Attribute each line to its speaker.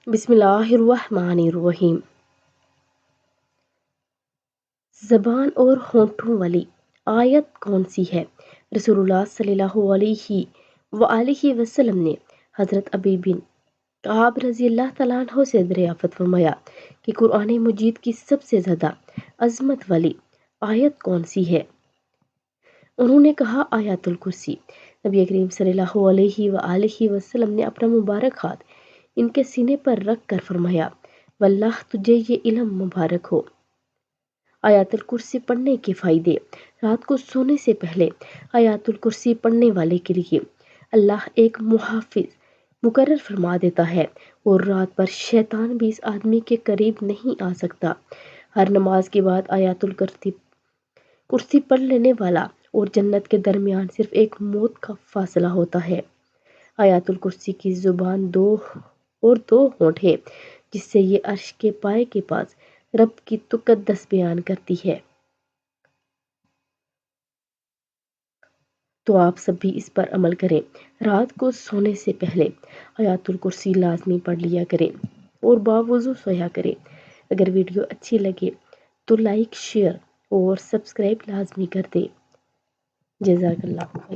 Speaker 1: بسم اللہ الرحمن الرحیم۔ زبان اور ہونٹوں والی آیت کون سی ہے؟ رسول اللہ صلی اللہ علیہ وآلہ وسلم نے حضرت ابی بن کعب رضی اللہ تعالیٰ عنہ سے دریافت فرمایا کہ قرآن مجید کی سب سے زیادہ عظمت والی آیت کون سی ہے؟ انہوں نے کہا آیت الکرسی۔ نبی کریم صلی اللہ علیہ وآلہ وسلم نے اپنا مبارک ہاتھ ان کے سینے پر رکھ کر فرمایا، واللہ تجھے یہ علم مبارک ہو۔ آیت الکرسی پڑھنے کے فائدے۔ رات کو سونے سے پہلے آیت الکرسی پڑھنے والے کے لیے اللہ ایک محافظ مقرر فرما دیتا ہے اور رات پر شیطان بھی اس آدمی کے قریب نہیں آ سکتا۔ ہر نماز کے بعد آیت الکرسی پڑھ لینے والا اور جنت کے درمیان صرف ایک موت کا فاصلہ ہوتا ہے۔ آیت الکرسی کی زبان دو ہونٹ ہے جس سے یہ عرش کے پائے کے پاس رب کی تقدس بیان کرتی ہے۔ تو آپ سب بھی اس پر عمل کریں۔ رات کو سونے سے پہلے آیت الکرسی لازمی پڑھ لیا کریں اور باوضو سویا کریں۔ اگر ویڈیو اچھی لگے تو لائک، شیئر اور سبسکرائب لازمی کر دیں۔ جزاک اللہ خیر۔